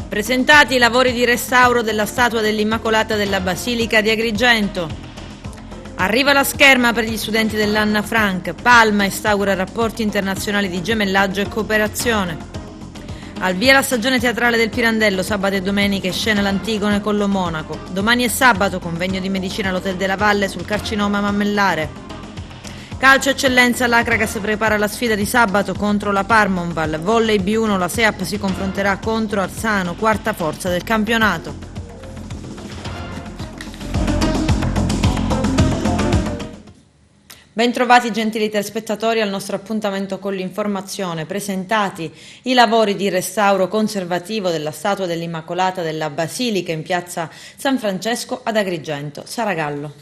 Presentati i lavori di restauro della statua dell'Immacolata della Basilica di Agrigento. Arriva la scherma per gli studenti dell'Anna Frank. Palma instaura rapporti internazionali di gemellaggio e cooperazione. Al via la stagione teatrale del Pirandello, sabato e domenica scena l'Antigone con lo Monaco. Domani è sabato, convegno di medicina all'Hotel della Valle sul carcinoma mammellare. Calcio eccellenza, l'Acragas prepara la sfida di sabato contro la Parmonval. Volley B1, la SEAP si confronterà contro Arsano, quarta forza del campionato. Bentrovati gentili telespettatori al nostro appuntamento con l'informazione. Presentati i lavori di restauro conservativo della statua dell'Immacolata della Basilica in piazza San Francesco ad Agrigento. Sara Gallo.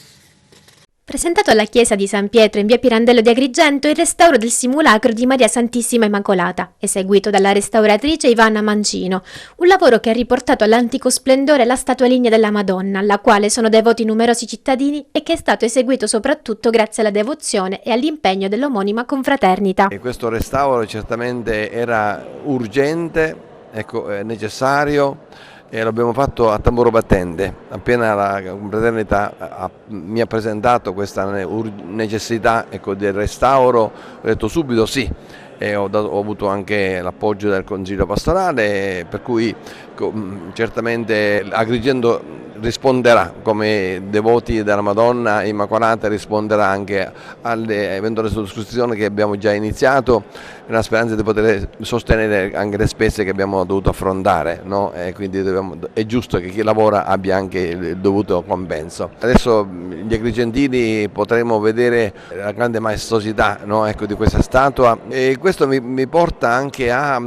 Presentato alla chiesa di San Pietro in via Pirandello di Agrigento il restauro del simulacro di Maria Santissima Immacolata, eseguito dalla restauratrice Ivana Mancino, un lavoro che ha riportato all'antico splendore la statua lignea della Madonna, alla quale sono devoti numerosi cittadini e che è stato eseguito soprattutto grazie alla devozione e all'impegno dell'omonima confraternita. E questo restauro certamente era urgente, necessario. E l'abbiamo fatto a tamburo battente. Appena la confraternita mi ha presentato questa necessità del restauro, ho detto subito sì, e ho avuto anche l'appoggio del Consiglio pastorale, per cui certamente Agrigento risponderà, come devoti della Madonna Immacolata risponderà anche alle eventuali sottoscrizioni che abbiamo già iniziato, nella speranza di poter sostenere anche le spese che abbiamo dovuto affrontare, no? E quindi è giusto che chi lavora abbia anche il dovuto compenso. Adesso gli agrigentini potremo vedere la grande maestosità, no? Di questa statua, e questo mi porta anche a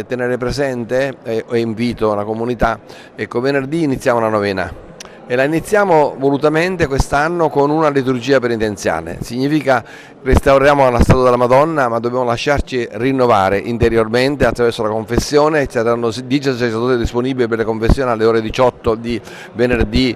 tenere presente e invito la comunità. Venerdì iniziamo la novena. E la iniziamo volutamente quest'anno con una liturgia penitenziale. Significa restauriamo la statua della Madonna, ma dobbiamo lasciarci rinnovare interiormente attraverso la confessione. Ci saranno 10 sacerdoti disponibili per le confessioni alle ore 18 di venerdì,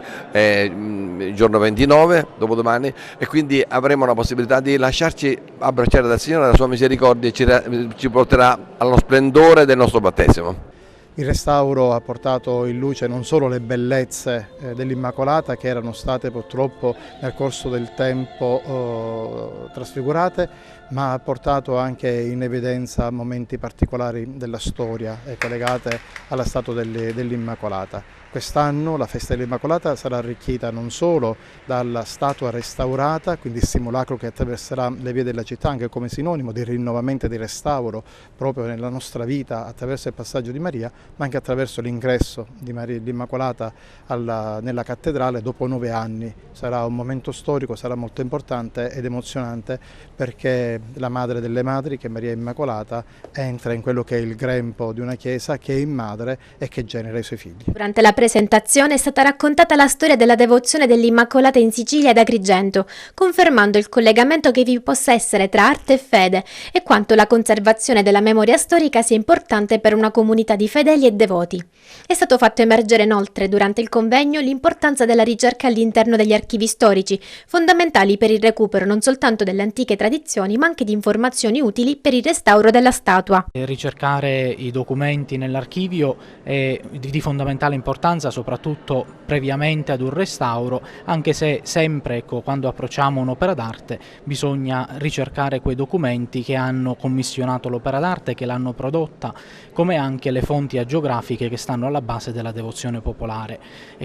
giorno 29, dopodomani, e quindi avremo la possibilità di lasciarci abbracciare dal Signore, la sua misericordia ci porterà allo splendore del nostro battesimo. Il restauro ha portato in luce non solo le bellezze dell'Immacolata, che erano state purtroppo nel corso del tempo trasfigurate, ma ha portato anche in evidenza momenti particolari della storia legate alla statua dell'Immacolata. Quest'anno la festa dell'Immacolata sarà arricchita non solo dalla statua restaurata, quindi il simulacro che attraverserà le vie della città anche come sinonimo di rinnovamento e di restauro proprio nella nostra vita attraverso il passaggio di Maria, ma anche attraverso l'ingresso di l'Immacolata nella cattedrale dopo 9 anni. Sarà un momento storico, sarà molto importante ed emozionante, perché la madre delle madri, che è Maria Immacolata, entra in quello che è il grembo di una chiesa che è in madre e che genera i suoi figli. Durante la presentazione è stata raccontata la storia della devozione dell'Immacolata in Sicilia ed Agrigento, confermando il collegamento che vi possa essere tra arte e fede e quanto la conservazione della memoria storica sia importante per una comunità di fedeli e devoti. È stato fatto emergere inoltre durante il convegno l'importanza della ricerca all'interno degli archivi storici, fondamentali per il recupero non soltanto delle antiche tradizioni ma anche di informazioni utili per il restauro della statua. Ricercare i documenti nell'archivio è di fondamentale importanza, soprattutto previamente ad un restauro, anche se sempre quando approcciamo un'opera d'arte bisogna ricercare quei documenti che hanno commissionato l'opera d'arte, che l'hanno prodotta, come anche le fonti agiografiche che stanno alla base della devozione popolare.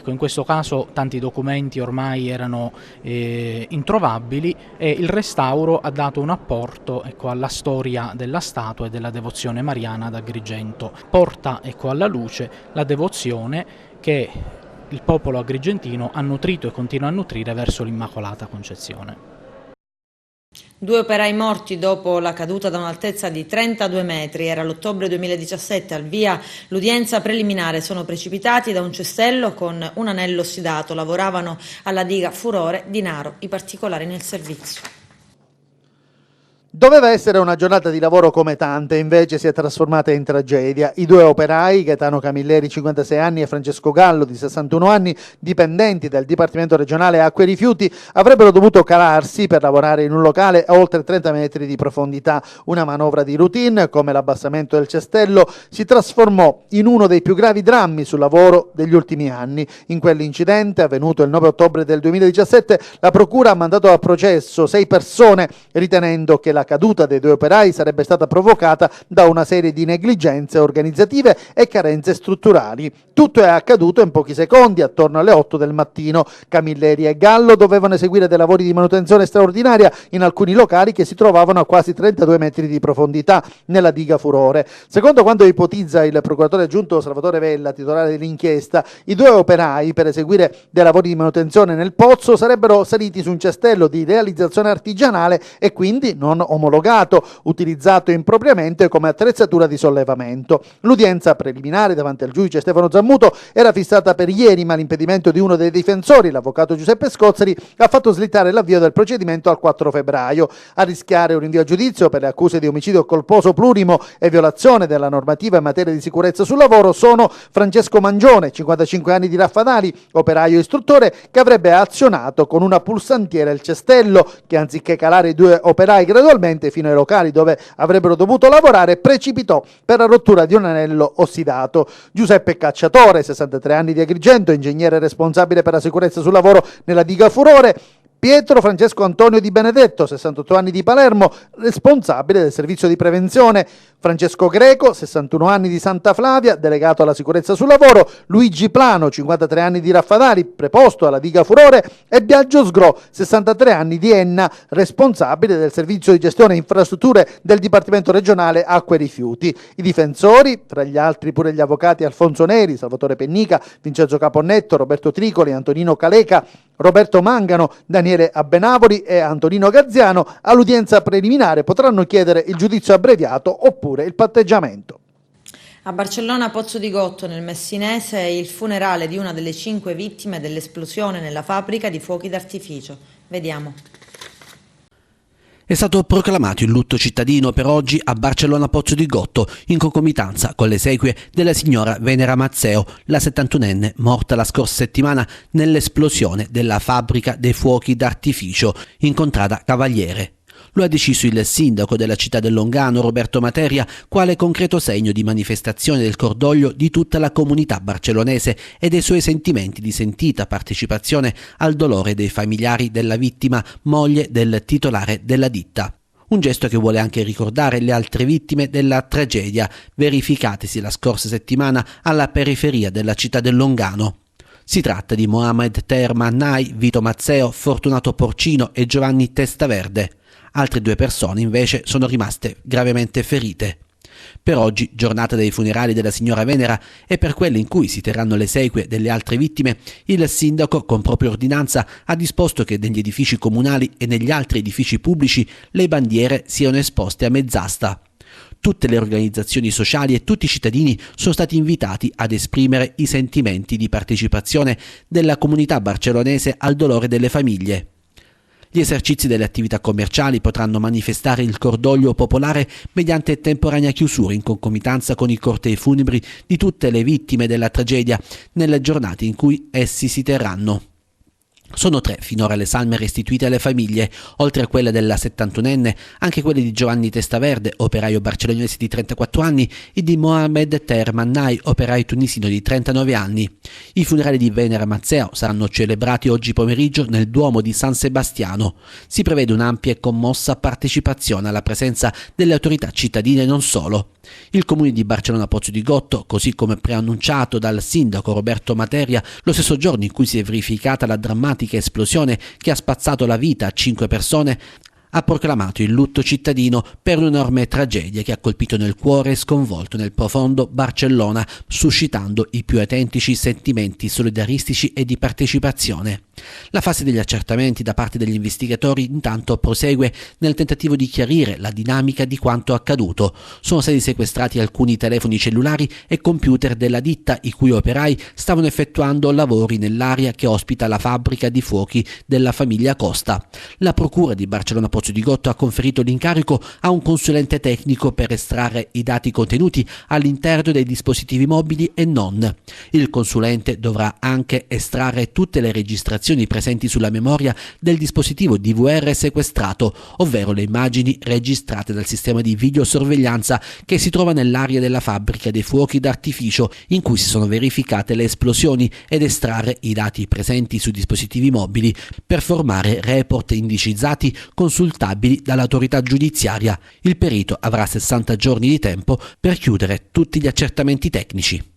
In questo caso tanti documenti ormai erano introvabili, e il restauro ha dato un apporto alla storia della statua e della devozione mariana ad Agrigento. Porta alla luce la devozione che il popolo agrigentino ha nutrito e continua a nutrire verso l'Immacolata Concezione. 2 operai morti dopo la caduta da un'altezza di 32 metri. Era l'ottobre 2017, al via l'udienza preliminare. Sono precipitati da un cestello con un anello ossidato. Lavoravano alla diga Furore di Naro. I particolari nel servizio. Doveva essere una giornata di lavoro come tante, invece si è trasformata in tragedia. I due operai, Gaetano Camilleri, 56 anni, e Francesco Gallo, di 61 anni, dipendenti del Dipartimento Regionale Acque e Rifiuti, avrebbero dovuto calarsi per lavorare in un locale a oltre 30 metri di profondità. Una manovra di routine, come l'abbassamento del cestello, si trasformò in uno dei più gravi drammi sul lavoro degli ultimi anni. In quell'incidente, avvenuto il 9 ottobre del 2017, la Procura ha mandato a processo 6 persone, ritenendo che la caduta dei due operai sarebbe stata provocata da una serie di negligenze organizzative e carenze strutturali. Tutto è accaduto in pochi secondi, attorno alle 8 del mattino. Camilleri e Gallo dovevano eseguire dei lavori di manutenzione straordinaria in alcuni locali che si trovavano a quasi 32 metri di profondità nella diga Furore. Secondo quanto ipotizza il procuratore aggiunto Salvatore Vella, titolare dell'inchiesta, i due operai, per eseguire dei lavori di manutenzione nel pozzo, sarebbero saliti su un cestello di realizzazione artigianale e quindi non omologato, utilizzato impropriamente come attrezzatura di sollevamento. L'udienza preliminare davanti al giudice Stefano Zammuto era fissata per ieri, ma l'impedimento di uno dei difensori, l'avvocato Giuseppe Scozzeri, ha fatto slittare l'avvio del procedimento al 4 febbraio. A rischiare un rinvio a giudizio per le accuse di omicidio colposo plurimo e violazione della normativa in materia di sicurezza sul lavoro sono Francesco Mangione, 55 anni, di Raffadali, operaio istruttore, che avrebbe azionato con una pulsantiera il cestello che, anziché calare i due operai gradualmente fino ai locali dove avrebbero dovuto lavorare, precipitò per la rottura di un anello ossidato. Giuseppe Cacciatore, 63 anni, di Agrigento, ingegnere responsabile per la sicurezza sul lavoro nella diga Furore. Pietro Francesco Antonio Di Benedetto, 68 anni, di Palermo, responsabile del servizio di prevenzione. Francesco Greco, 61 anni, di Santa Flavia, delegato alla sicurezza sul lavoro. Luigi Plano, 53 anni, di Raffadali, preposto alla diga Furore. E Biagio Sgro, 63 anni, di Enna, responsabile del servizio di gestione infrastrutture del Dipartimento Regionale Acque e Rifiuti. I difensori, tra gli altri pure gli avvocati Alfonso Neri, Salvatore Pennica, Vincenzo Caponnetto, Roberto Tricoli, Antonino Caleca, Roberto Mangano, Daniele Abbenavoli e Antonino Gazziano, all'udienza preliminare potranno chiedere il giudizio abbreviato oppure il patteggiamento. A Barcellona Pozzo di Gotto, nel Messinese, è il funerale di una delle 5 vittime dell'esplosione nella fabbrica di fuochi d'artificio. Vediamo. È stato proclamato il lutto cittadino per oggi a Barcellona Pozzo di Gotto, in concomitanza con le esequie della signora Venera Mazzeo, la 71enne morta la scorsa settimana nell'esplosione della fabbrica dei fuochi d'artificio in contrada Cavaliere. Lo ha deciso il sindaco della città del Longano, Roberto Materia, quale concreto segno di manifestazione del cordoglio di tutta la comunità barcellonese e dei suoi sentimenti di sentita partecipazione al dolore dei familiari della vittima, moglie del titolare della ditta. Un gesto che vuole anche ricordare le altre vittime della tragedia verificatesi la scorsa settimana alla periferia della città del Longano. Si tratta di Mohamed Ter Mannai, Vito Mazzeo, Fortunato Porcino e Giovanni Testaverde. Altre 2 persone invece sono rimaste gravemente ferite. Per oggi, giornata dei funerali della signora Venera, e per quelle in cui si terranno le esequie delle altre vittime, il sindaco, con propria ordinanza, ha disposto che negli edifici comunali e negli altri edifici pubblici le bandiere siano esposte a mezz'asta. Tutte le organizzazioni sociali e tutti i cittadini sono stati invitati ad esprimere i sentimenti di partecipazione della comunità barcellonese al dolore delle famiglie. Gli esercizi delle attività commerciali potranno manifestare il cordoglio popolare mediante temporanea chiusura in concomitanza con i cortei funebri di tutte le vittime della tragedia nelle giornate in cui essi si terranno. Sono 3 finora le salme restituite alle famiglie, oltre a quelle della 71enne, anche quelle di Giovanni Testaverde, operaio barcellonese di 34 anni, e di Mohamed Ter Mannai, operaio tunisino di 39 anni. I funerali di Venera Mazzeo saranno celebrati oggi pomeriggio nel Duomo di San Sebastiano. Si prevede un'ampia e commossa partecipazione alla presenza delle autorità cittadine e non solo. Il comune di Barcellona Pozzo di Gotto, così come preannunciato dal sindaco Roberto Materia lo stesso giorno in cui si è verificata la drammatica esplosione che ha spazzato la vita a 5 persone, ha proclamato il lutto cittadino per un'enorme tragedia che ha colpito nel cuore e sconvolto nel profondo Barcellona, suscitando i più autentici sentimenti solidaristici e di partecipazione. La fase degli accertamenti da parte degli investigatori intanto prosegue nel tentativo di chiarire la dinamica di quanto accaduto. Sono stati sequestrati alcuni telefoni cellulari e computer della ditta, i cui operai stavano effettuando lavori nell'area che ospita la fabbrica di fuochi della famiglia Costa. La procura di Barcellona Pozzo Pozzo di Gotto ha conferito l'incarico a un consulente tecnico per estrarre i dati contenuti all'interno dei dispositivi mobili e non. Il consulente dovrà anche estrarre tutte le registrazioni presenti sulla memoria del dispositivo DVR sequestrato, ovvero le immagini registrate dal sistema di videosorveglianza che si trova nell'area della fabbrica dei fuochi d'artificio in cui si sono verificate le esplosioni, ed estrarre i dati presenti sui dispositivi mobili per formare report indicizzati consultabili dall'autorità giudiziaria. Il perito avrà 60 giorni di tempo per chiudere tutti gli accertamenti tecnici.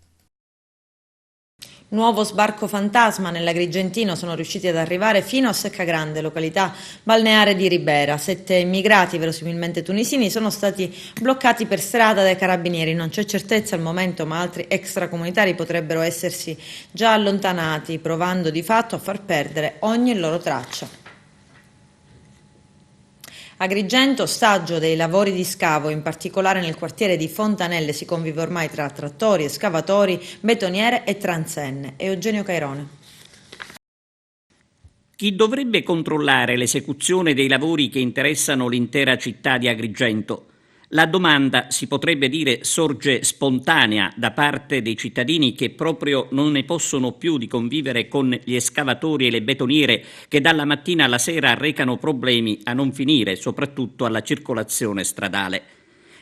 Nuovo sbarco fantasma. Nell'Agrigentino sono riusciti ad arrivare fino a Seccagrande, località balneare di Ribera. 7 immigrati, verosimilmente tunisini, sono stati bloccati per strada dai carabinieri. Non c'è certezza al momento, ma altri extracomunitari potrebbero essersi già allontanati, provando di fatto a far perdere ogni loro traccia. Agrigento, ostaggio dei lavori di scavo, in particolare nel quartiere di Fontanelle si convive ormai tra trattori, escavatori, betoniere e transenne. È Eugenio Cairone. Chi dovrebbe controllare l'esecuzione dei lavori che interessano l'intera città di Agrigento? La domanda, si potrebbe dire, sorge spontanea da parte dei cittadini che proprio non ne possono più di convivere con gli escavatori e le betoniere che dalla mattina alla sera arrecano problemi a non finire, soprattutto alla circolazione stradale.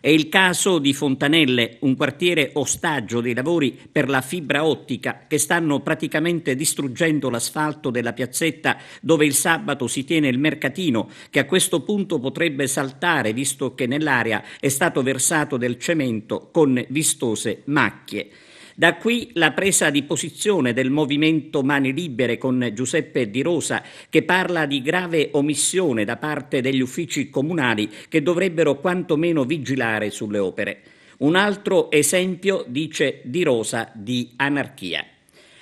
È il caso di Fontanelle, un quartiere ostaggio dei lavori per la fibra ottica che stanno praticamente distruggendo l'asfalto della piazzetta dove il sabato si tiene il mercatino, che a questo punto potrebbe saltare visto che nell'area è stato versato del cemento con vistose macchie. Da qui la presa di posizione del movimento Mani Libere con Giuseppe Di Rosa, che parla di grave omissione da parte degli uffici comunali che dovrebbero quantomeno vigilare sulle opere. Un altro esempio, dice Di Rosa, di anarchia.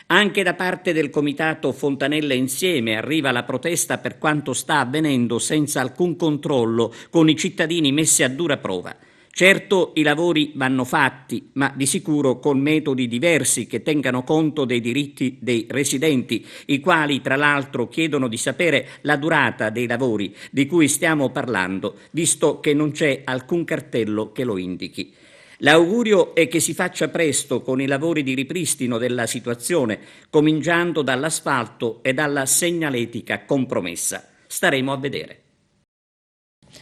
Anche da parte del comitato Fontanelle Insieme arriva la protesta per quanto sta avvenendo senza alcun controllo, con i cittadini messi a dura prova. Certo, i lavori vanno fatti, ma di sicuro con metodi diversi che tengano conto dei diritti dei residenti, i quali tra l'altro chiedono di sapere la durata dei lavori di cui stiamo parlando, visto che non c'è alcun cartello che lo indichi. L'augurio è che si faccia presto con i lavori di ripristino della situazione, cominciando dall'asfalto e dalla segnaletica compromessa. Staremo a vedere.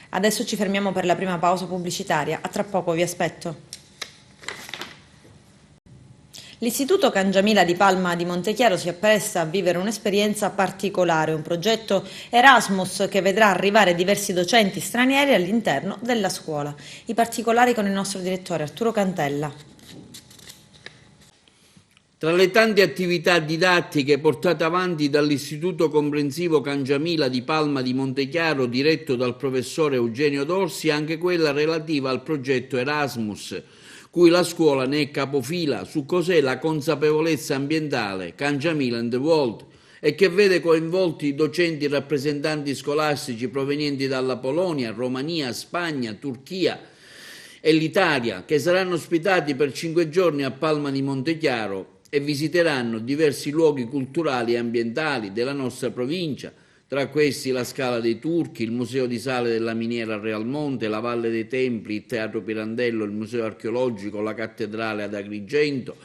Adesso ci fermiamo per la prima pausa pubblicitaria. A tra poco, vi aspetto. L'Istituto Cangiamila di Palma di Montechiaro si appresta a vivere un'esperienza particolare, un progetto Erasmus che vedrà arrivare diversi docenti stranieri all'interno della scuola. I particolari con il nostro direttore Arturo Cantella. Tra le tante attività didattiche portate avanti dall'Istituto Comprensivo Cangiamila di Palma di Montechiaro, diretto dal professore Eugenio Dorsi, anche quella relativa al progetto Erasmus, cui la scuola ne è capofila, su cos'è la consapevolezza ambientale, Cangiamila and the World, e che vede coinvolti docenti e rappresentanti scolastici provenienti dalla Polonia, Romania, Spagna, Turchia e l'Italia, che saranno ospitati per 5 giorni a Palma di Montechiaro e visiteranno diversi luoghi culturali e ambientali della nostra provincia, tra questi la Scala dei Turchi, il Museo di Sale della Miniera a Realmonte, la Valle dei Templi, il Teatro Pirandello, il Museo Archeologico, la Cattedrale ad Agrigento,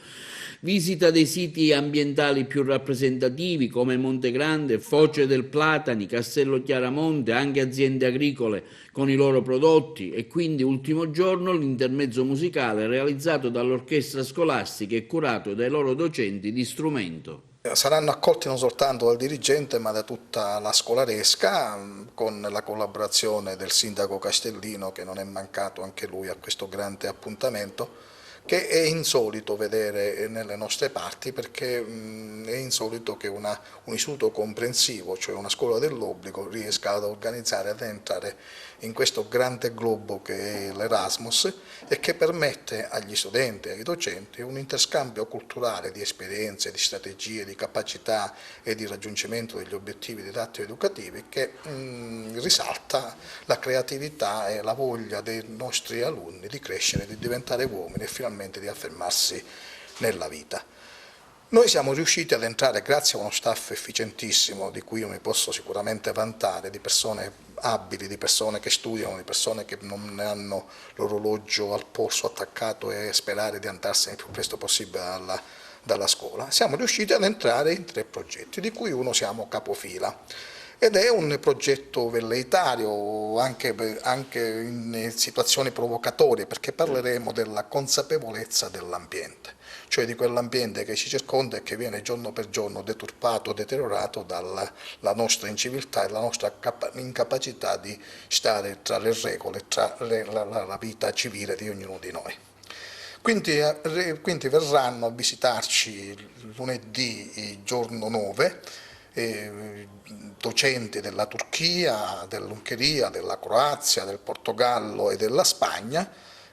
visita dei siti ambientali più rappresentativi come Monte Grande, Foce del Platani, Castello Chiaramonte, anche aziende agricole con i loro prodotti e quindi ultimo giorno l'intermezzo musicale realizzato dall'orchestra scolastica e curato dai loro docenti di strumento. Saranno accolti non soltanto dal dirigente ma da tutta la scolaresca, con la collaborazione del sindaco Castellino, che non è mancato anche lui a questo grande appuntamento, che è insolito vedere nelle nostre parti, perché è insolito che un istituto comprensivo, cioè una scuola dell'obbligo, riesca ad organizzare, ad entrare in questo grande globo che è l'Erasmus e che permette agli studenti e ai docenti un interscambio culturale di esperienze, di strategie, di capacità e di raggiungimento degli obiettivi didattici ed educativi, che risalta la creatività e la voglia dei nostri alunni di crescere, di diventare uomini e finalmente di affermarsi nella vita. Noi siamo riusciti ad entrare grazie a uno staff efficientissimo, di cui io mi posso sicuramente vantare, di persone abili, di persone che studiano, di persone che non hanno l'orologio al polso attaccato e sperare di andarsene il più presto possibile dalla scuola. Siamo riusciti ad entrare in 3 progetti, di cui uno siamo capofila. Ed è un progetto velleitario anche in situazioni provocatorie, perché parleremo della consapevolezza dell'ambiente, cioè di quell'ambiente che ci circonda e che viene giorno per giorno deturpato, deteriorato dalla nostra inciviltà e la nostra incapacità di stare tra le regole, tra la vita civile di ognuno di noi. Quindi verranno a visitarci lunedì, giorno 9, docenti della Turchia, dell'Ungheria, della Croazia, del Portogallo e della Spagna,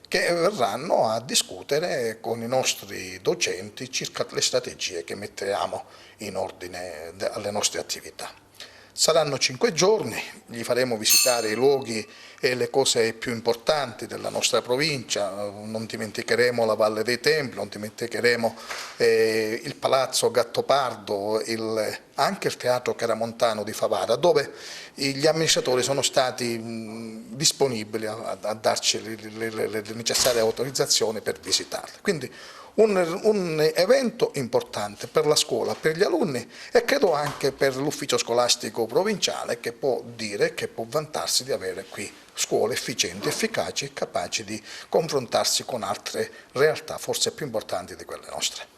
che verranno a discutere con i nostri docenti circa le strategie che mettiamo in ordine alle nostre attività. Saranno 5 giorni, gli faremo visitare i luoghi e le cose più importanti della nostra provincia, non dimenticheremo la Valle dei Templi, non dimenticheremo il Palazzo Gattopardo, anche il Teatro Caramontano di Favara, dove gli amministratori sono stati disponibili a darci le necessarie autorizzazioni per visitarli. Quindi un evento importante per la scuola, per gli alunni e credo anche per l'ufficio scolastico provinciale, che può dire, che può vantarsi di avere qui scuole efficienti, efficaci e capaci di confrontarsi con altre realtà forse più importanti di quelle nostre.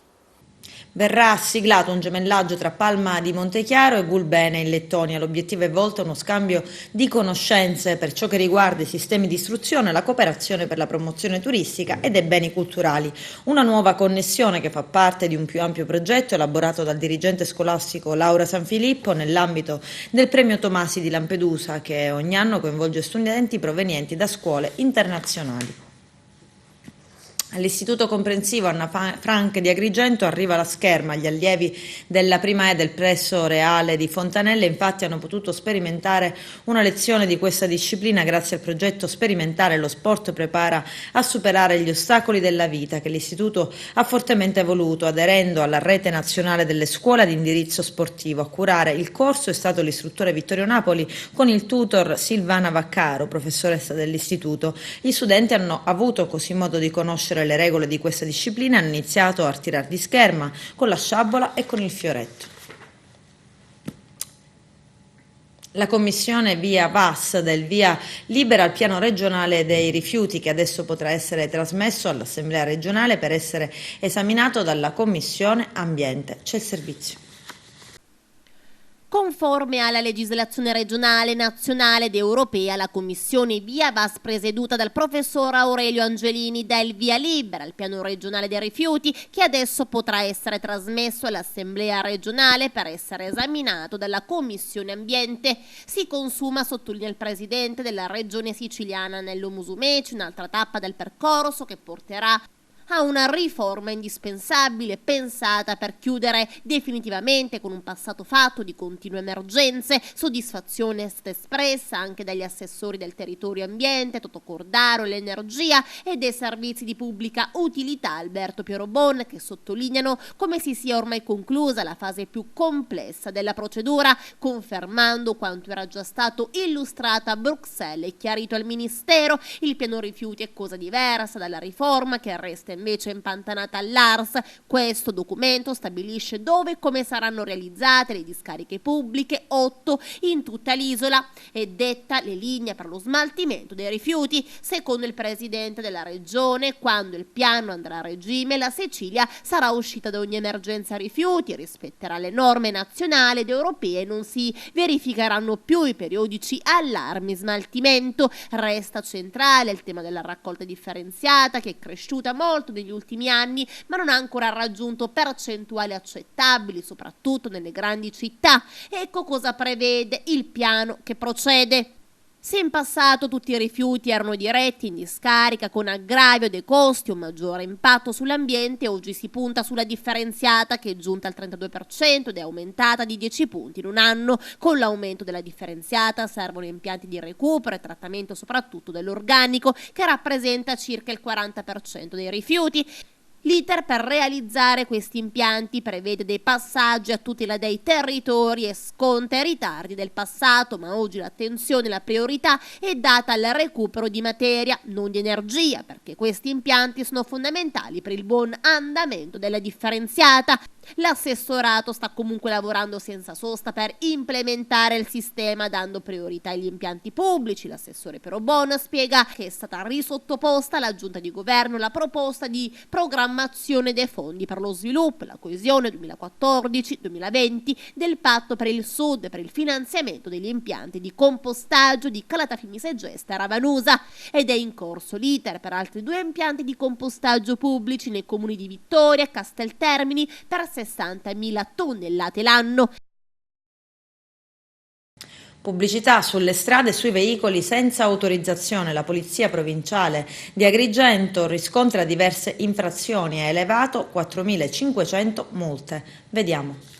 Verrà siglato un gemellaggio tra Palma di Montechiaro e Gulbene in Lettonia. L'obiettivo è volto a uno scambio di conoscenze per ciò che riguarda i sistemi di istruzione, la cooperazione per la promozione turistica e dei beni culturali. Una nuova connessione che fa parte di un più ampio progetto elaborato dal dirigente scolastico Laura Sanfilippo nell'ambito del Premio Tomasi di Lampedusa, che ogni anno coinvolge studenti provenienti da scuole internazionali. All'Istituto Comprensivo Anna Frank di Agrigento arriva la scherma. Gli allievi della prima E del Plesso Reale di Fontanelle infatti hanno potuto sperimentare una lezione di questa disciplina grazie al progetto sperimentale Lo sport prepara a superare gli ostacoli della vita, che l'Istituto ha fortemente voluto, aderendo alla rete nazionale delle scuole ad indirizzo sportivo. A curare il corso è stato l'istruttore Vittorio Napoli con il tutor Silvana Vaccaro, professoressa dell'Istituto. Gli studenti hanno avuto così modo di conoscere le regole di questa disciplina, hanno iniziato a tirare di scherma con la sciabola e con il fioretto. La commissione via VAS del via libera al piano regionale dei rifiuti, che adesso potrà essere trasmesso all'Assemblea regionale per essere esaminato dalla Commissione Ambiente. C'è il servizio. Conforme alla legislazione regionale, nazionale ed europea, la Commissione Via VAS, presieduta dal professor Aurelio Angelini, dà il via libera al piano regionale dei rifiuti, che adesso potrà essere trasmesso all'Assemblea regionale per essere esaminato dalla Commissione Ambiente. Si consuma, sottolinea il presidente della regione siciliana Nello Musumeci, un'altra tappa del percorso che porterà a una riforma indispensabile pensata per chiudere definitivamente con un passato fatto di continue emergenze. Soddisfazione è stata espressa anche dagli assessori del territorio ambiente Totò Cordaro e l'energia e dei servizi di pubblica utilità Alberto Pierobon, che sottolineano come si sia ormai conclusa la fase più complessa della procedura, confermando quanto era già stato illustrato a Bruxelles e chiarito al Ministero. Il piano rifiuti è cosa diversa dalla riforma, che resta invece impantanata all'ARS. Questo documento stabilisce dove e come saranno realizzate le discariche pubbliche, 8 in tutta l'isola, e detta le linee per lo smaltimento dei rifiuti. Secondo il presidente della regione, quando il piano andrà a regime, la Sicilia sarà uscita da ogni emergenza rifiuti, rispetterà le norme nazionali ed europee e non si verificheranno più i periodici allarmi smaltimento. Resta centrale il tema della raccolta differenziata, che è cresciuta molto negli ultimi anni, ma non ha ancora raggiunto percentuali accettabili, soprattutto nelle grandi città. Ecco cosa prevede il piano che procede. Se in passato tutti i rifiuti erano diretti in discarica con aggravio dei costi o maggiore impatto sull'ambiente, oggi si punta sulla differenziata, che è giunta al 32% ed è aumentata di 10 punti in un anno. Con l'aumento della differenziata servono impianti di recupero e trattamento soprattutto dell'organico, che rappresenta circa il 40% dei rifiuti. L'iter per realizzare questi impianti prevede dei passaggi a tutela dei territori e sconta i ritardi del passato, ma oggi l'attenzione e la priorità è data al recupero di materia, non di energia, perché questi impianti sono fondamentali per il buon andamento della differenziata. L'assessorato sta comunque lavorando senza sosta per implementare il sistema, dando priorità agli impianti pubblici. L'assessore Perobon spiega che è stata risottoposta alla giunta di governo la proposta di programmazione dei fondi per lo sviluppo e la coesione 2014-2020 del patto per il sud per il finanziamento degli impianti di compostaggio di Calatafimi Segesta e Ravanusa, ed è in corso l'iter per altri 2 impianti di compostaggio pubblici nei comuni di Vittoria e Casteltermini per 60.000 tonnellate l'anno. Pubblicità sulle strade e sui veicoli senza autorizzazione. La Polizia Provinciale di Agrigento riscontra diverse infrazioni e ha elevato 4.500 multe. Vediamo.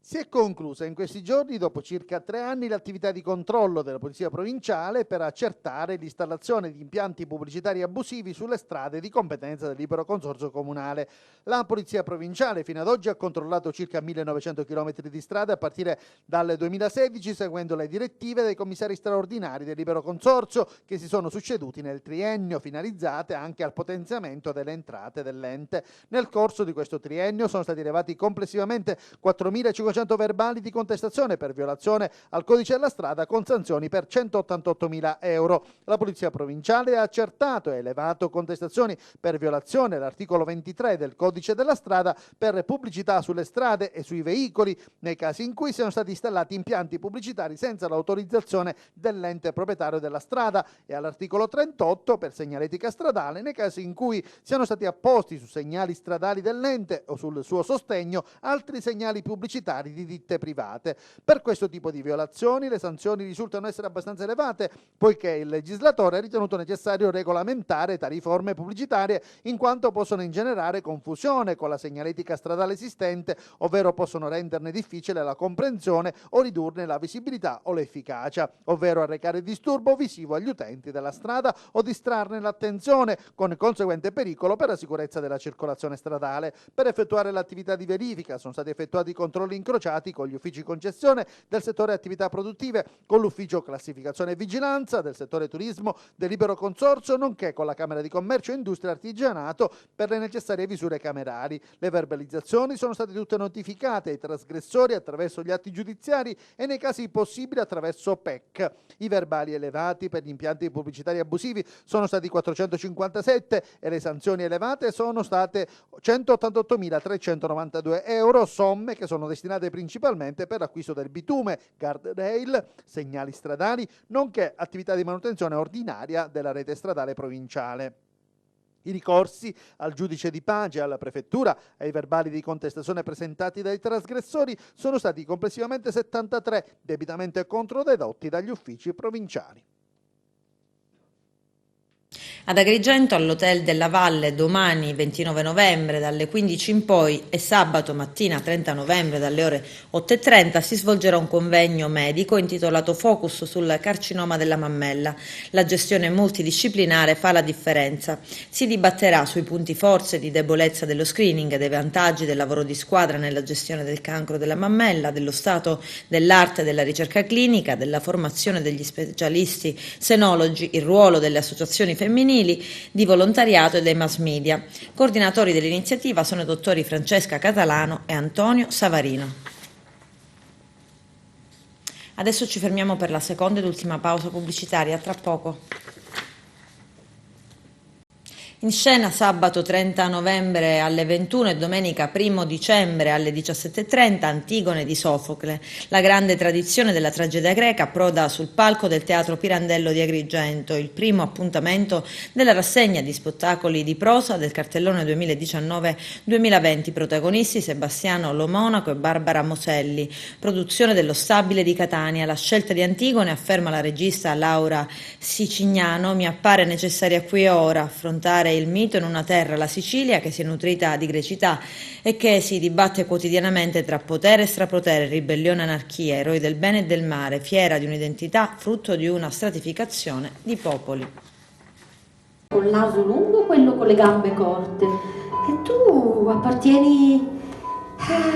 Si è conclusa in questi giorni, dopo circa 3 anni, l'attività di controllo della Polizia Provinciale per accertare l'installazione di impianti pubblicitari abusivi sulle strade di competenza del libero consorzio comunale. La Polizia Provinciale fino ad oggi ha controllato circa 1.900 km di strade a partire dal 2016, seguendo le direttive dei commissari straordinari del libero consorzio che si sono succeduti nel triennio, finalizzate anche al potenziamento delle entrate dell'ente. Nel corso di questo triennio sono stati elevati complessivamente 4.500 verbali di contestazione per violazione al codice della strada con sanzioni per 188.000 euro. La Polizia Provinciale ha accertato e elevato contestazioni per violazione all'articolo 23 del codice della strada per pubblicità sulle strade e sui veicoli nei casi in cui siano stati installati impianti pubblicitari senza l'autorizzazione dell'ente proprietario della strada, e all'articolo 38 per segnaletica stradale nei casi in cui siano stati apposti su segnali stradali dell'ente o sul suo sostegno altri segnali pubblicitari di ditte private. Per questo tipo di violazioni le sanzioni risultano essere abbastanza elevate, poiché il legislatore ha ritenuto necessario regolamentare tali forme pubblicitarie in quanto possono ingenerare confusione con la segnaletica stradale esistente, ovvero possono renderne difficile la comprensione o ridurne la visibilità o l'efficacia, ovvero arrecare disturbo visivo agli utenti della strada o distrarne l'attenzione, con conseguente pericolo per la sicurezza della circolazione stradale. Per effettuare l'attività di verifica sono stati effettuati controlli incrociati con gli uffici concessione del settore attività produttive, con l'ufficio classificazione e vigilanza del settore turismo del libero consorzio, nonché con la Camera di Commercio, Industria e Artigianato per le necessarie visure camerali. Le verbalizzazioni sono state tutte notificate ai trasgressori attraverso gli atti giudiziari e nei casi possibili attraverso PEC. I verbali elevati per gli impianti pubblicitari abusivi sono stati 457 e le sanzioni elevate sono state 188.392 euro, somme che sono destinate principalmente per l'acquisto del bitume, guardrail, segnali stradali, nonché attività di manutenzione ordinaria della rete stradale provinciale. I ricorsi al giudice di pace e alla prefettura ai verbali di contestazione presentati dai trasgressori sono stati complessivamente 73, debitamente controdedotti dagli uffici provinciali. Ad Agrigento, all'Hotel della Valle, domani 29 novembre dalle 15 in poi e sabato mattina 30 novembre dalle ore 8:30 si svolgerà un convegno medico intitolato Focus sul carcinoma della mammella. La gestione multidisciplinare fa la differenza. Si dibatterà sui punti forza e di debolezza dello screening, dei vantaggi del lavoro di squadra nella gestione del cancro della mammella, dello stato dell'arte della ricerca clinica, della formazione degli specialisti senologi, il ruolo delle associazioni femminili, di volontariato e dei mass media. Coordinatori dell'iniziativa sono i dottori Francesca Catalano e Antonio Savarino. Adesso ci fermiamo per la seconda ed ultima pausa pubblicitaria, tra poco. In scena sabato 30 novembre alle 21 e domenica 1 dicembre alle 17:30 Antigone di Sofocle. La grande tradizione della tragedia greca approda sul palco del Teatro Pirandello di Agrigento, il primo appuntamento della rassegna di spettacoli di prosa del cartellone 2019-2020. Protagonisti Sebastiano Lo Monaco e Barbara Moselli. Produzione dello Stabile di Catania. La scelta di Antigone, afferma la regista Laura Sicignano, mi appare necessaria qui e ora affrontare il mito in una terra, la Sicilia, che si è nutrita di grecità e che si dibatte quotidianamente tra potere e strapotere, ribellione e anarchia, eroi del bene e del male, fiera di un'identità, frutto di una stratificazione di popoli. col naso lungo o quello con le gambe corte? E tu appartieni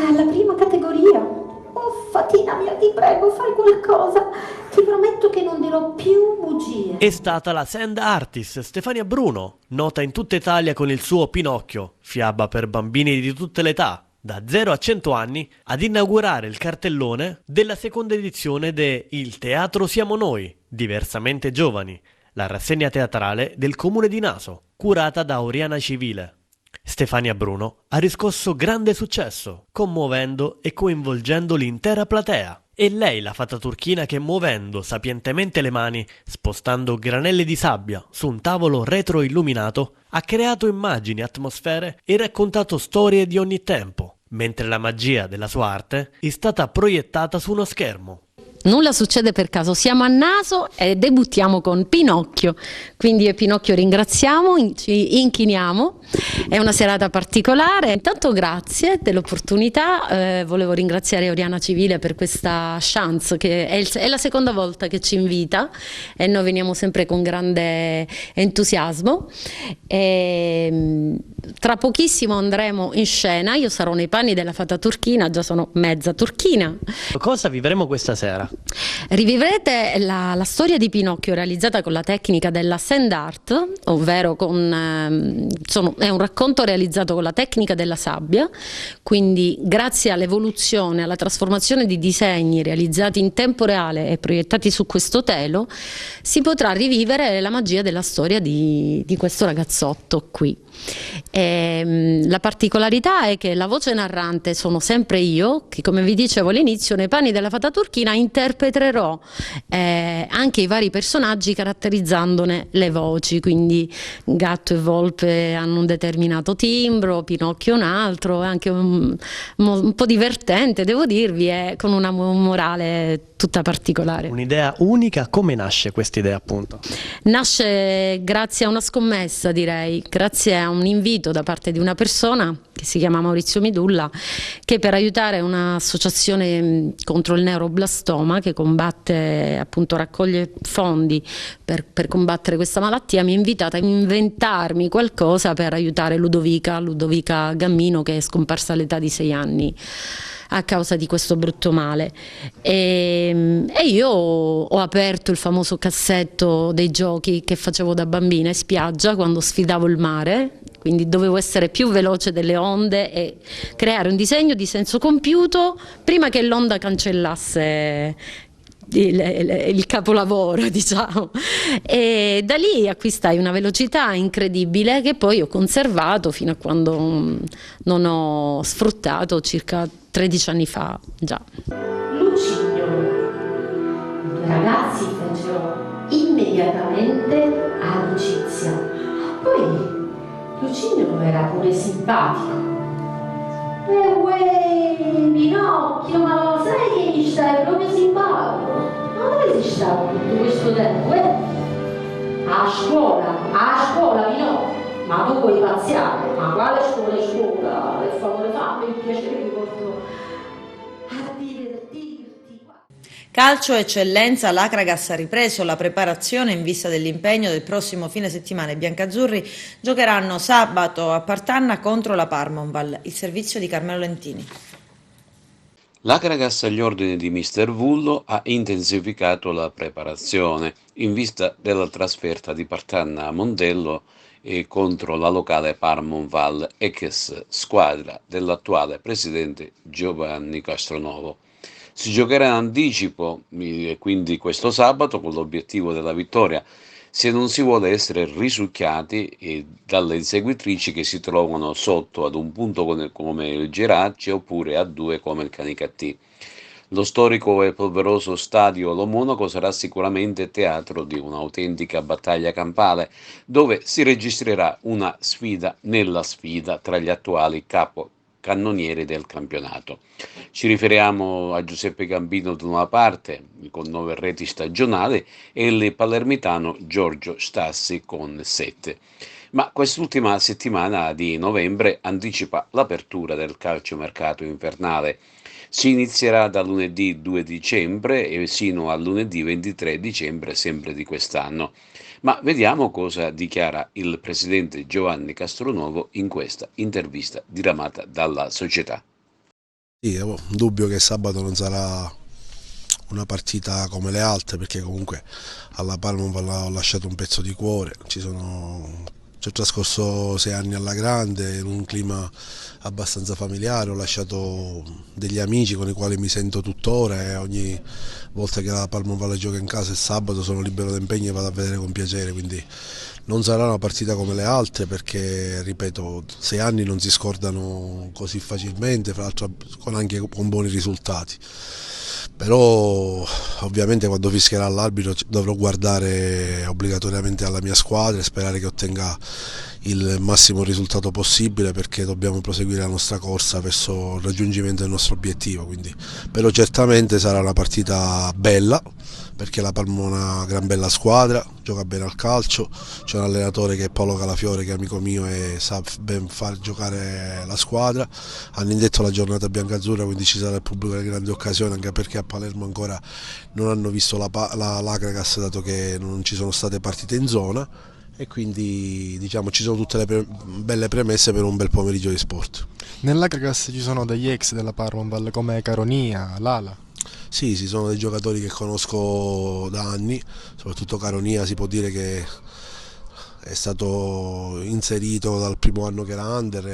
alla prima categoria. Oh, Fatina mia, ti prego, fai qualcosa. Ti prometto che non dirò più bugie. È stata la sand artist Stefania Bruno, nota in tutta Italia con il suo Pinocchio, fiaba per bambini di tutte le età, da 0 a 100 anni, ad inaugurare il cartellone della seconda edizione de Il Teatro Siamo Noi, diversamente giovani, la rassegna teatrale del comune di Naso, curata da Oriana Civile. Stefania Bruno ha riscosso grande successo, commuovendo e coinvolgendo l'intera platea. È lei la fata turchina che, muovendo sapientemente le mani, spostando granelli di sabbia su un tavolo retroilluminato, ha creato immagini, atmosfere e raccontato storie di ogni tempo, mentre la magia della sua arte è stata proiettata su uno schermo. Nulla succede per caso, siamo a Naso e debuttiamo con Pinocchio, quindi io e Pinocchio ringraziamo, ci inchiniamo, è una serata particolare. Intanto grazie dell'opportunità, volevo ringraziare Oriana Civile per questa chance, che è la seconda volta che ci invita e noi veniamo sempre con grande entusiasmo. Tra pochissimo andremo in scena, io sarò nei panni della fata turchina, già sono mezza turchina. Cosa vivremo questa sera? Rivivrete la storia di Pinocchio realizzata con la tecnica della sand art, ovvero è un racconto realizzato con la tecnica della sabbia, quindi grazie all'evoluzione, alla trasformazione di disegni realizzati in tempo reale e proiettati su questo telo, si potrà rivivere la magia della storia di questo ragazzotto qui. La particolarità è che la voce narrante sono sempre io, che come vi dicevo all'inizio nei panni della fata turchina interpreterò anche i vari personaggi caratterizzandone le voci, quindi Gatto e Volpe hanno un determinato timbro, Pinocchio un altro, anche un po' divertente devo dirvi, e con una morale tutta particolare. Un'idea unica, come nasce questa idea appunto? Nasce grazie a una scommessa, direi, grazie a un invito da parte di una persona che si chiama Maurizio Midulla, che per aiutare un'associazione contro il neuroblastoma che combatte, appunto raccoglie fondi per combattere questa malattia, mi ha invitata a inventarmi qualcosa per aiutare Ludovica Gammino, che è scomparsa all'età di 6 anni a causa di questo brutto male, e io ho aperto il famoso cassetto dei giochi che facevo da bambina in spiaggia quando sfidavo il mare, quindi dovevo essere più veloce delle onde e creare un disegno di senso compiuto prima che l'onda cancellasse il capolavoro, diciamo, e da lì acquistai una velocità incredibile che poi ho conservato fino a quando non ho sfruttato circa 13 anni fa già. Lucignolo. I due ragazzi fecero immediatamente amicizia. Poi Lucignolo era pure simpatico. Uè, Pinocchio, ma lo sai che gli stai proprio simpatico? Ma dove sei stato tutto questo tempo, A scuola, Pinocchio. Ma tu puoi pazziare, ma quale scuola? Per favore, fammi il piacere, vi porto a divertirti. Calcio eccellenza, l'Acragas ha ripreso la preparazione in vista dell'impegno del prossimo fine settimana. I biancazzurri giocheranno sabato a Partanna contro la Parmonval. Il servizio di Carmelo Lentini. L'Acragas agli ordini di mister Vullo ha intensificato la preparazione in vista della trasferta di Partanna a Mondello e contro la locale Parmonval, ex squadra dell'attuale presidente Giovanni Castronovo. Si giocherà in anticipo, quindi questo sabato, con l'obiettivo della vittoria, se non si vuole essere risucchiati dalle inseguitrici che si trovano sotto ad un punto come il Gerace oppure a 2 come il Canicattì. Lo storico e polveroso stadio Lo Monaco sarà sicuramente teatro di un'autentica battaglia campale, dove si registrerà una sfida nella sfida tra gli attuali capocannonieri del campionato. Ci riferiamo a Giuseppe Gambino da una parte, con 9 reti stagionali, e il palermitano Giorgio Stassi con 7. Ma quest'ultima settimana di novembre anticipa l'apertura del calciomercato invernale. Si inizierà da lunedì 2 dicembre e sino a lunedì 23 dicembre sempre di quest'anno. Ma vediamo cosa dichiara il presidente Giovanni Castronuovo in questa intervista diramata dalla società. Sì, ho dubbio che sabato non sarà una partita come le altre, perché comunque alla Palma ho lasciato un pezzo di cuore, ci ho trascorso 6 anni alla grande in un clima abbastanza familiare, ho lasciato degli amici con i quali mi sento tuttora e ogni volta che la Palma gioca in casa il sabato sono libero da impegni e vado a vedere con piacere, quindi non sarà una partita come le altre perché, ripeto, 6 anni non si scordano così facilmente, fra l'altro anche con buoni risultati. Però ovviamente quando fischierà l'arbitro dovrò guardare obbligatoriamente alla mia squadra e sperare che ottenga il massimo risultato possibile, perché dobbiamo proseguire la nostra corsa verso il raggiungimento del nostro obiettivo. Però certamente sarà una partita bella, perché la Palma è una gran bella squadra, gioca bene al calcio, c'è un allenatore che è Paolo Calafiore, che è amico mio e sa ben far giocare la squadra. Hanno indetto la giornata biancazzurra, quindi ci sarà il pubblico delle grandi occasioni, anche perché a Palermo ancora non hanno visto l'Akragas, dato che non ci sono state partite in zona, e quindi diciamo ci sono tutte le belle premesse per un bel pomeriggio di sport. Nell'Akragas ci sono degli ex della Parmonval come Caronia, Lala. Sì, sono dei giocatori che conosco da anni, soprattutto Caronia si può dire che è stato inserito dal primo anno che era under,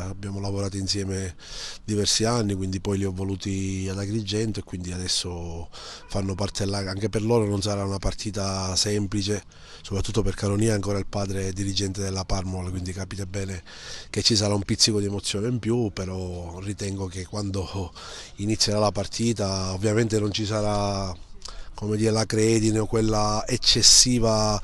abbiamo lavorato insieme diversi anni, quindi poi li ho voluti ad Agrigento e quindi adesso fanno parte anche per loro non sarà una partita semplice, soprattutto per Caronia, ancora il padre è dirigente della Parmol, quindi capite bene che ci sarà un pizzico di emozione in più, però ritengo che quando inizierà la partita ovviamente non ci sarà, come dire, la credine o quella eccessiva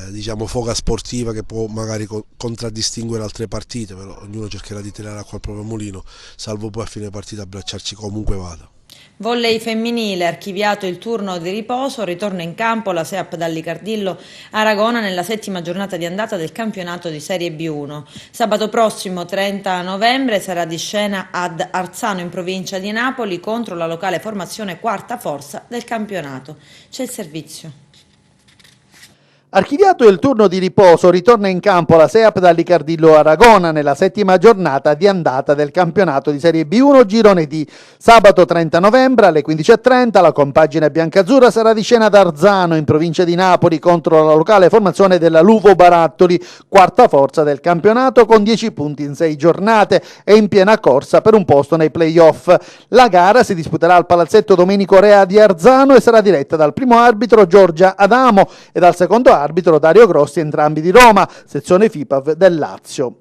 diciamo foga sportiva che può magari contraddistinguere altre partite, però ognuno cercherà di tirare acqua al proprio mulino, salvo poi a fine partita abbracciarci comunque vada. Volley femminile, archiviato il turno di riposo, ritorna in campo la SEAP Dallicardillo Aragona nella 7ª giornata di andata del campionato di Serie B1. Sabato prossimo 30 novembre sarà di scena ad Arzano in provincia di Napoli contro la locale formazione quarta forza del campionato. C'è il servizio. Archiviato il turno di riposo, ritorna in campo la SEAP Dallicardillo Aragona nella 7ª giornata di andata del campionato di Serie B1 Girone D. Sabato 30 novembre alle 15:30 la compagine biancazzurra sarà di scena ad Arzano in provincia di Napoli contro la locale formazione della Luvo Barattoli, quarta forza del campionato con 10 punti in 6 giornate e in piena corsa per un posto nei play-off. La gara si disputerà al palazzetto Domenico Rea di Arzano e sarà diretta dal primo arbitro Giorgia Adamo e dal secondo arbitro Dario Grossi, entrambi di Roma, sezione FIPAV del Lazio.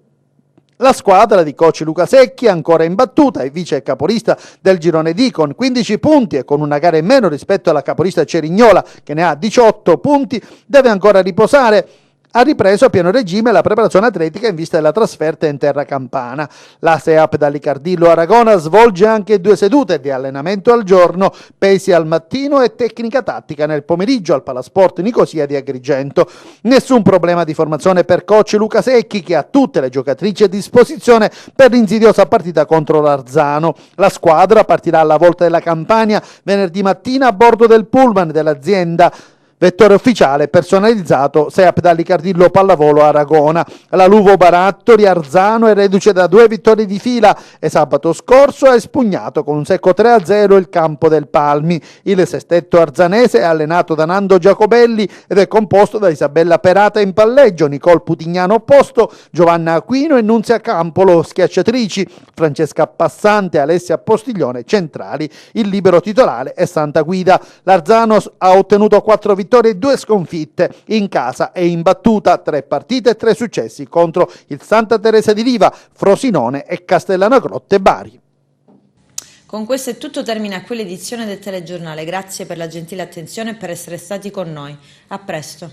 La squadra di coach Luca Secchi, ancora imbattuta e vice capolista del Girone D con 15 punti e con una gara in meno rispetto alla capolista Cerignola che ne ha 18 punti, deve ancora riposare. Ha ripreso a pieno regime la preparazione atletica in vista della trasferta in terra campana. La SEAP Dallicardillo Aragona svolge anche 2 sedute di allenamento al giorno, pesi al mattino e tecnica tattica nel pomeriggio al Palasport Nicosia di Agrigento. Nessun problema di formazione per coach Luca Secchi, che ha tutte le giocatrici a disposizione per l'insidiosa partita contro l'Arzano. La squadra partirà alla volta della Campania venerdì mattina a bordo del pullman dell'azienda. Vettore ufficiale personalizzato SEAP Dallicardillo Pallavolo Aragona. La Luvo Barattoli Arzano è reduce da 2 vittorie di fila e sabato scorso ha espugnato con un secco 3-0 il campo del Palmi. Il sestetto arzanese è allenato da Nando Giacobelli ed è composto da Isabella Perata in palleggio, Nicole Putignano opposto, Giovanna Aquino e Nunzia Campolo schiacciatrici, Francesca Passante e Alessia Postiglione centrali. Il libero titolare è Santa Guida. L'Arzano ha ottenuto 4 vittorie e 2 sconfitte, in casa è imbattuta, 3 partite e 3 successi contro il Santa Teresa di Riva, Frosinone e Castellana Grotte Bari. Con questo è tutto, termina qui l'edizione del telegiornale. Grazie per la gentile attenzione e per essere stati con noi. A presto.